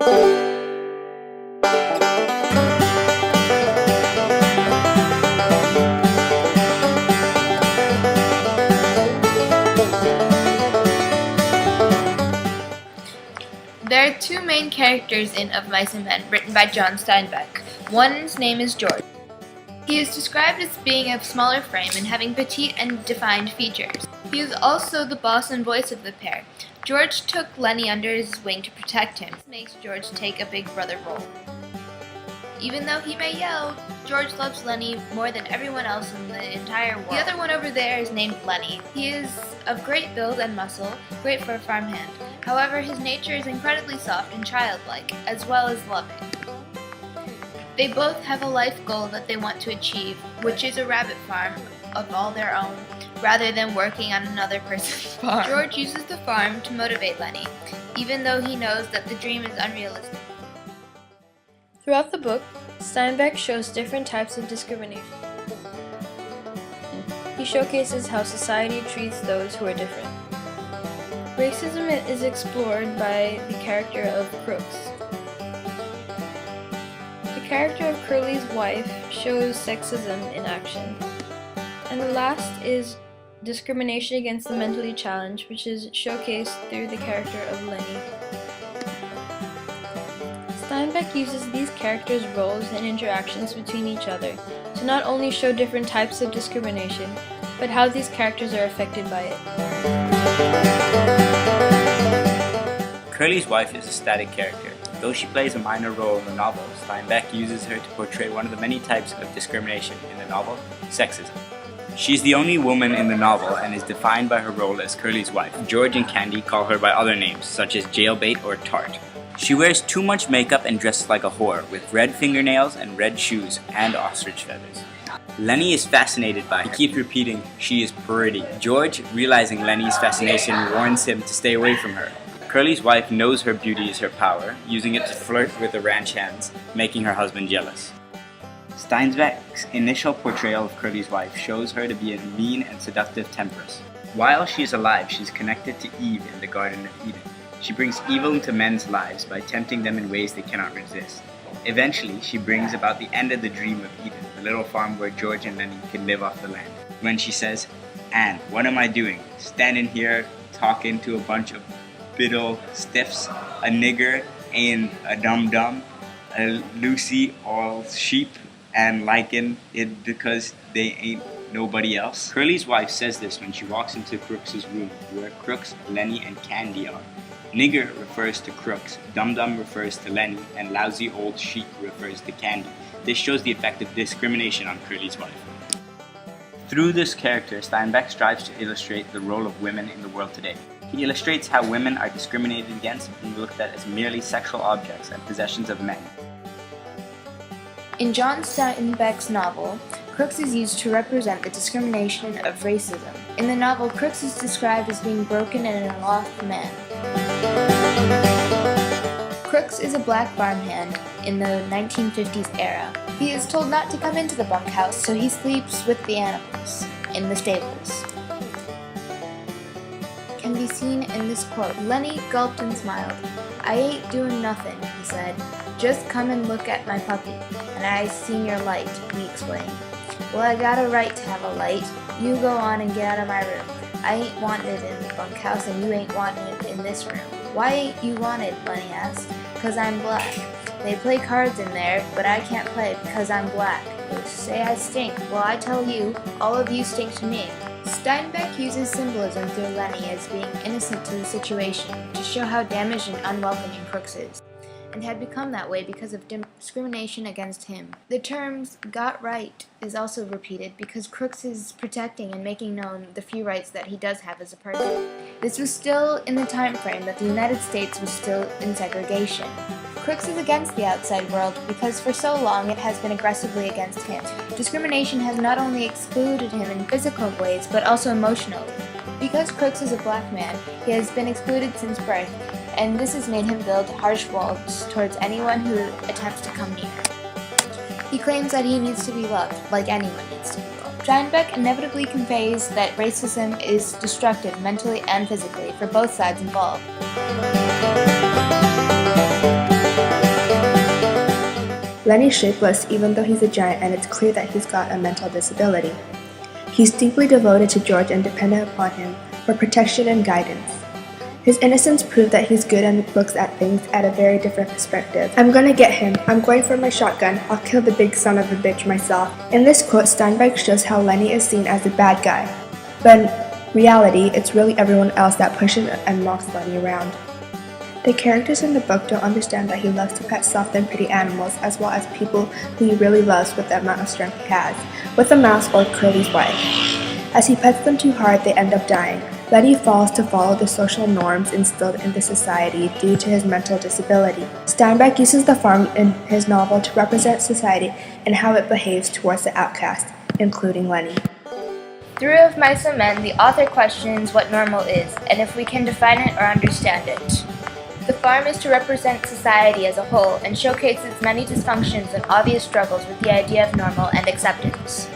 There are two main characters in Of Mice and Men, written by John Steinbeck. One's name is George. He is described as being of smaller frame and having petite and defined features. He is also the boss and voice of the pair. George took Lenny under his wing to protect him. This makes George take a big brother role. Even though he may yell, George loves Lenny more than everyone else in the entire world. The other one over there is named Lenny. He is of great build and muscle, great for a farmhand. However, his nature is incredibly soft and childlike, as well as loving. They both have a life goal that they want to achieve, which is a rabbit farm of all their own, rather than working on another person's farm. George uses the farm to motivate Lenny, even though he knows that the dream is unrealistic. Throughout the book, Steinbeck shows different types of discrimination. He showcases how society treats those who are different. Racism is explored by the character of Crooks. The character of Curly's wife shows sexism in action. And the last is discrimination against the mentally challenged, which is showcased through the character of Lenny. Steinbeck uses these characters' roles and interactions between each other to not only show different types of discrimination, but how these characters are affected by it. Curly's wife is a static character. Though she plays a minor role in the novel, Steinbeck uses her to portray one of the many types of discrimination in the novel, sexism. She's the only woman in the novel and is defined by her role as Curly's wife. George and Candy call her by other names, such as Jailbait or Tart. She wears too much makeup and dresses like a whore, with red fingernails and red shoes and ostrich feathers. Lenny is fascinated by her. He keeps repeating, "She is pretty." George, realizing Lenny's fascination, warns him to stay away from her. Curly's wife knows her beauty is her power, using it to flirt with the ranch hands, making her husband jealous. Steinbeck's initial portrayal of Curly's wife shows her to be a mean and seductive temperess. While she is alive, she is connected to Eve in the Garden of Eden. She brings evil into men's lives by tempting them in ways they cannot resist. Eventually, she brings about the end of the dream of Eden, the little farm where George and Lenny can live off the land. When she says, "Anne, what am I doing? Standing here talking to a bunch of biddle stiffs, a nigger and a dum-dum, a Lucy all sheep, and liking it because they ain't nobody else." Curly's wife says this when she walks into Crooks' room, where Crooks, Lenny, and Candy are. Nigger refers to Crooks, Dum-Dum refers to Lenny, and lousy old sheep refers to Candy. This shows the effect of discrimination on Curly's wife. Through this character, Steinbeck strives to illustrate the role of women in the world today. He illustrates how women are discriminated against and looked at as merely sexual objects and possessions of men. In John Steinbeck's novel, Crooks is used to represent the discrimination of racism. In the novel, Crooks is described as being broken and an aloft man. Crooks is a black farmhand in the 1950s era. He is told not to come into the bunkhouse, so he sleeps with the animals in the stables. Can be seen in this quote. Lenny gulped and smiled. "I ain't doing nothing," he said. "Just come and look at my puppy, and I seen your light," he explained. "Well, I got a right to have a light. You go on and get out of my room. I ain't wanting it in the bunkhouse, and you ain't wanting it in this room." "Why ain't you wanted?" Lenny asked. "'Cause I'm black. They play cards in there, but I can't play because I'm black. They say I stink. Well, I tell you, all of you stink to me." Steinbeck uses symbolism through Lenny as being innocent to the situation to show how damaged and unwelcoming Crooks is, and had become that way because of discrimination against him. The terms "got right" is also repeated because Crooks is protecting and making known the few rights that he does have as a person. This was still in the time frame that the United States was still in segregation. Crooks is against the outside world because for so long it has been aggressively against him. Discrimination has not only excluded him in physical ways, but also emotionally. Because Crooks is a black man, he has been excluded since birth, and this has made him build harsh walls towards anyone who attempts to come near. He claims that he needs to be loved, like anyone needs to be loved. Steinbeck inevitably conveys that racism is destructive mentally and physically for both sides involved. Lenny's shapeless even though he's a giant, and it's clear that he's got a mental disability. He's deeply devoted to George and dependent upon him for protection and guidance. His innocence proved that he's good and looks at things at a very different perspective. I'm gonna get him. I'm going for my shotgun. I'll kill the big son of a bitch myself. In this quote, Steinbeck shows how Lenny is seen as the bad guy. But in reality, it's really everyone else that pushes and mocks Lenny around. The characters in the book don't understand that he loves to pet soft and pretty animals as well as people who he really loves with the amount of strength he has, with a mouse or Curly's wife. As he pets them too hard, they end up dying. Lenny falls to follow the social norms instilled into society due to his mental disability. Steinbeck uses the farm in his novel to represent society and how it behaves towards the outcast, including Lenny. Through Of Mice and Men, the author questions what normal is, and if we can define it or understand it. The farm is to represent society as a whole and showcase its many dysfunctions and obvious struggles with the idea of normal and acceptance.